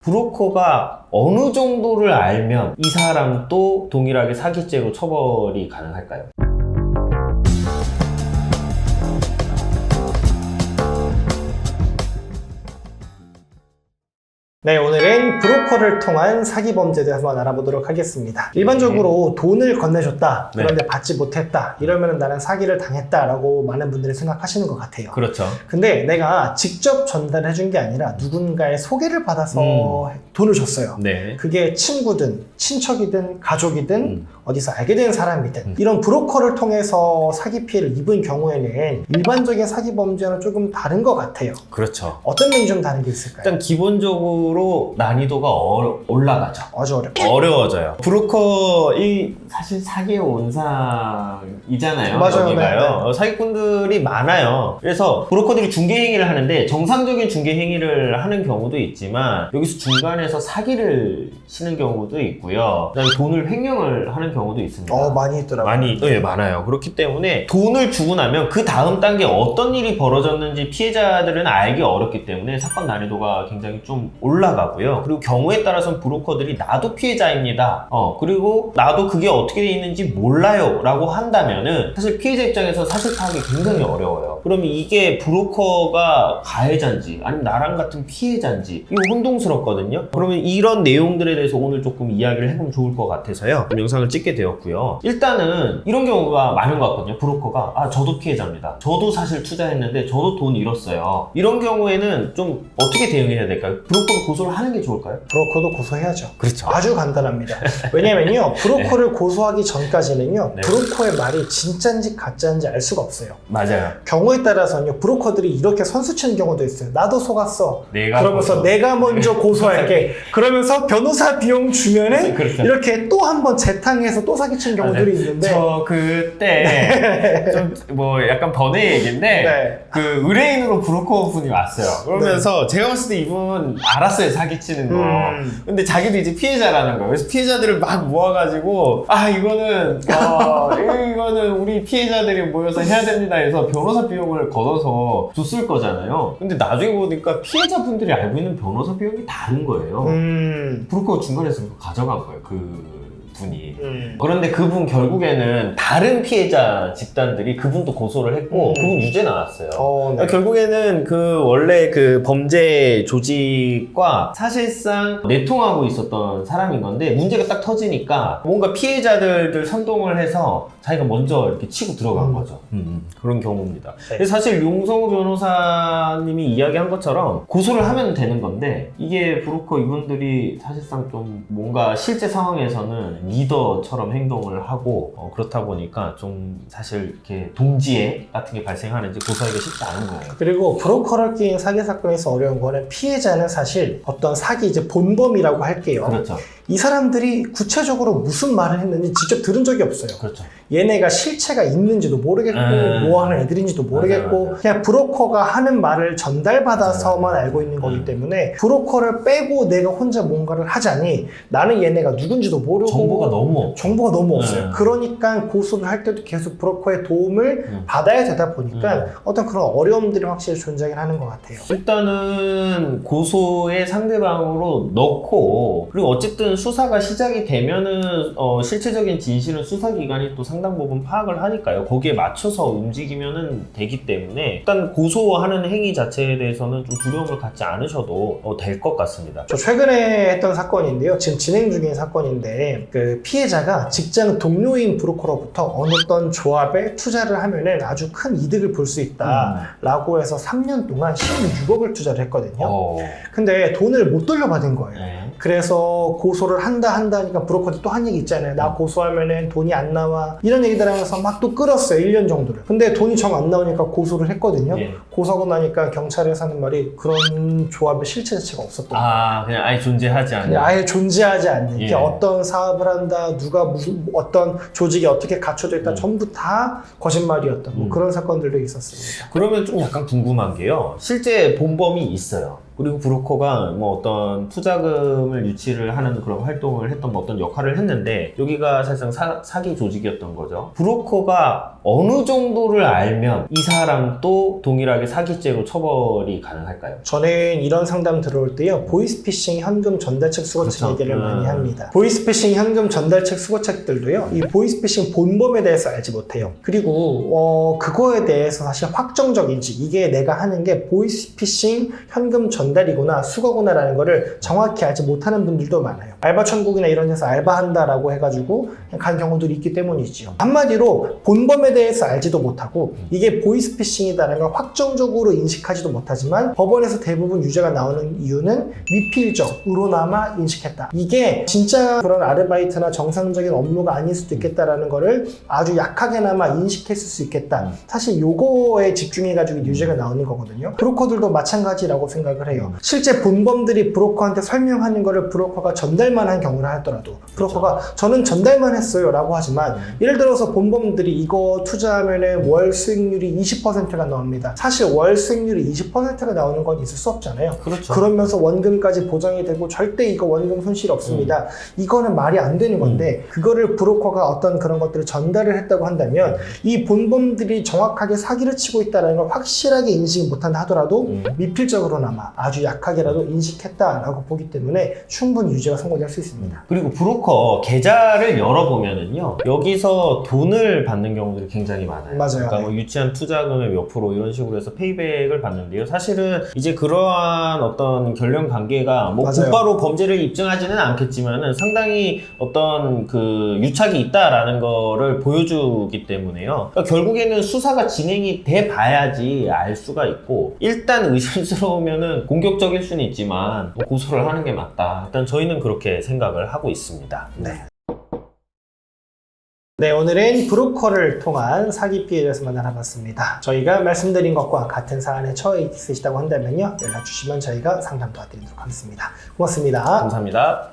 브로커가 어느 정도를 알면 이 사람도 동일하게 사기죄로 처벌이 가능할까요? 네, 오늘은 브로커를 통한 사기 범죄에 대해서 한번 알아보도록 하겠습니다. 일반적으로 돈을 건네줬다, 그런데 받지 못했다, 이러면 나는 사기를 당했다라고 많은 분들이 생각하시는 것 같아요. 그렇죠. 근데 내가 직접 전달해준 게 아니라 누군가의 소개를 받아서 돈을 줬어요. 네. 그게 친구든 친척이든 가족이든 어디서 알게 된 사람이든 이런 브로커를 통해서 사기 피해를 입은 경우에는 일반적인 사기 범죄와는 조금 다른 것 같아요. 그렇죠. 어떤 면이 좀 다른 게 있을까요? 일단 기본적으로 난이도가 올라가죠. 아주 어려워져요. 브로커 사실 사기의 온상이잖아요. 맞아요. 여기가요. 네. 사기꾼들이 많아요. 그래서 브로커들이 중개 행위를 하는데 정상적인 중개 행위를 하는 경우도 있지만 여기서 중간에서 사기를 치는 경우도 있고요. 그다음에 돈을 횡령을 하는 경우도 있습니다. 많이 있더라고요. 네, 많아요. 그렇기 때문에 돈을 주고 나면 그 다음 단계에 어떤 일이 벌어졌는지 피해자들은 알기 어렵기 때문에 사건 난이도가 굉장히 좀 올라가고요. 그리고 경우에 따라서는 브로커들이 나도 피해자입니다. 그리고 나도 그게 어떻게 돼 있는지 몰라요 라고 한다면은 사실 피해자 입장에서 사실 파악이 굉장히 어려워요. 그러면 이게 브로커가 가해자인지 아니면 나랑 같은 피해자인지 이거 혼동스럽거든요. 그러면 이런 내용들에 대해서 오늘 조금 이야기를 해보면 좋을 것 같아서요. 영상을 찍게 되었고요. 일단은 이런 경우가 많은 것 같거든요. 브로커가 저도 피해자입니다. 저도 사실 투자했는데 저도 돈 잃었어요. 이런 경우에는 좀 어떻게 대응해야 될까요? 브로커도 고소를 하는 게 좋을까요? 브로커도 고소해야죠. 그렇죠. 아주 간단합니다. 왜냐면요, 브로커를 고소하기 전까지는요, 네. 브로커의 말이 진짜인지 가짜인지 알 수가 없어요. 맞아요. 경우에 따라서는요, 브로커들이 이렇게 선수 치는 경우도 있어요. 나도 속았어. 그러면서 내가 먼저 고소할게. 그러면서 변호사 비용 주면은 그렇죠. 이렇게 또 한 번 재탕해서 또 사기치는 경우들이 있는데. 저 그때 좀 뭐 약간 번외 얘기인데 네. 그 의뢰인으로 브로커 분이 왔어요. 그러면서 제가 봤을 때 이분 알았어요, 사기치는 거. 근데 자기도 이제 피해자라는 거예요. 그래서 피해자들을 막 모아가지고 이거는 우리 피해자들이 모여서 해야 됩니다 해서 변호사 비용을 걷어서 줬을 거잖아요. 근데 나중에 보니까 피해자분들이 알고 있는 변호사 비용이 다른 거예요. 브로커가 중간에서 그거 가져간 거예요, 그 분이. 그런데 그분 결국에는 다른 피해자 집단들이 그분도 고소를 했고 그분 유죄 나왔어요. 네. 결국에는 그 원래 그 범죄 조직과 사실상 내통하고 있었던 사람인 건데 문제가 딱 터지니까 뭔가 피해자들 선동을 해서 자기가 먼저 이렇게 치고 들어간 거죠. 그런 경우입니다. 네. 근데 사실 용성우 변호사님이 이야기한 것처럼 고소를 하면 되는 건데 이게 브로커 이분들이 사실상 좀 뭔가 실제 상황에서는 리더처럼 행동을 하고 그렇다 보니까 좀 사실 이렇게 동지애 같은 게 발생하는지 고소하기가 쉽지 않은 거예요. 그리고 브로커를 끼인 사기 사건에서 어려운 거는 피해자는 사실 어떤 사기 이제 본범이라고 할게요. 그렇죠. 이 사람들이 구체적으로 무슨 말을 했는지 직접 들은 적이 없어요. 그렇죠. 얘네가 실체가 있는지도 모르겠고 뭐 하는 애들인지도 모르겠고 맞아요. 그냥 브로커가 하는 말을 전달받아서만 알고 있는 거기 때문에 브로커를 빼고 내가 혼자 뭔가를 하자니 나는 얘네가 누군지도 모르고 정보가 너무 없어요. 그러니까 고소를 할 때도 계속 브로커의 도움을 받아야 되다 보니까 어떤 그런 어려움들이 확실히 존재하긴 하는 것 같아요. 일단은 고소의 상대방으로 넣고 그리고 어쨌든 수사가 시작이 되면은 실체적인 진실은 수사기관이 또 상당 부분 파악을 하니까요. 거기에 맞춰서 움직이면은 되기 때문에 일단 고소하는 행위 자체에 대해서는 좀 두려움을 갖지 않으셔도 될 것 같습니다. 저 최근에 했던 사건인데요. 지금 진행 중인 사건인데 그 피해자가 직장 동료인 브로커로부터 어떤 조합에 투자를 하면은 아주 큰 이득을 볼 수 있다라고 해서 3년 동안 16억을 투자를 했거든요. 근데 돈을 못 돌려받은 거예요. 그래서 고소를 한다 하니까 브로커들 또 한 얘기 있잖아요. 나 고소하면은 돈이 안 나와. 이런 얘기들 하면서 막 또 끌었어요. 1년 정도를. 근데 돈이 정 안 나오니까 고소를 했거든요. 고소하고 나니까 경찰에서 하는 말이 그런 조합의 실체 자체가 없었던 거예요. 그냥 아예 존재하지 않는. 그냥 아예 존재하지 않는. 어떤 사업을 한다, 누가 무슨 어떤 조직이 어떻게 갖춰져 있다, 전부 다 거짓말이었던 뭐 그런 사건들도 있었습니다. 그러면 좀 약간 궁금한 게요. 실제 본범이 있어요. 그리고 브로커가 뭐 어떤 투자금을 유치를 하는 그런 활동을 했던 뭐 어떤 역할을 했는데 여기가 사실상 사기 조직이었던 거죠. 브로커가 어느 정도를 알면 이 사람도 동일하게 사기죄로 처벌이 가능할까요? 저는 이런 상담 들어올 때요, 보이스피싱 현금 전달책 수거책 그렇죠. 얘기를 많이 합니다. 보이스피싱 현금 전달책 수거책들도요, 이 보이스피싱 본범에 대해서 알지 못해요. 그리고 그거에 대해서 사실 확정적인지, 이게 내가 하는 게 보이스피싱 현금 전달이구나 수거구나 라는 거를 정확히 알지 못하는 분들도 많아요. 알바천국이나 이런 데서 알바한다라고 해가지고 간 경우들이 있기 때문이지요. 한마디로 본범에 대해서 알지도 못하고 이게 보이스피싱이다라는 걸 확정적으로 인식하지도 못하지만 법원에서 대부분 유죄가 나오는 이유는 미필적으로나마 인식했다. 이게 진짜 그런 아르바이트나 정상적인 업무가 아닐 수도 있겠다라는 거를 아주 약하게나마 인식했을 수 있겠다. 사실 요거에 집중해가지고 유죄가 나오는 거거든요. 브로커들도 마찬가지라고 생각을 해요. 실제 본범들이 브로커한테 설명하는 거를 브로커가 전달만 한 경우를 하더라도 브로커가 저는 전달만 했어요 라고 하지만 예를 들어서 본범들이 이거 투자하면 월 수익률이 20%가 나옵니다. 사실 월 수익률이 20%가 나오는 건 있을 수 없잖아요. 그렇죠. 그러면서 원금까지 보장이 되고 절대 이거 원금 손실이 없습니다. 이거는 말이 안 되는 건데 그거를 브로커가 어떤 그런 것들을 전달을 했다고 한다면 이 본범들이 정확하게 사기를 치고 있다는 걸 확실하게 인식 못한다 하더라도 미필적으로나마 아주 약하게라도 인식했다라고 보기 때문에 충분히 유죄가 선고될 수 있습니다. 그리고 브로커 계좌를 열어보면은요, 여기서 돈을 받는 경우들이 굉장히 많아요. 맞아요. 그러니까 뭐 유치한 투자금의 몇 프로 이런 식으로 해서 페이백을 받는데요. 사실은 이제 그러한 어떤 결련 관계가 뭐 맞아요. 곧바로 범죄를 입증하지는 않겠지만은 상당히 어떤 그 유착이 있다라는 거를 보여주기 때문에요. 그러니까 결국에는 수사가 진행이 돼 봐야지 알 수가 있고, 일단 의심스러우면은 공격적일 수는 있지만 뭐 고소를 하는 게 맞다. 일단 저희는 그렇게 생각을 하고 있습니다. 네, 오늘은 브로커를 통한 사기 피해에 대해서만 알아봤습니다. 저희가 말씀드린 것과 같은 사안에 처해 있으시다고 한다면요, 연락 주시면 저희가 상담 도와드리도록 하겠습니다. 고맙습니다. 감사합니다.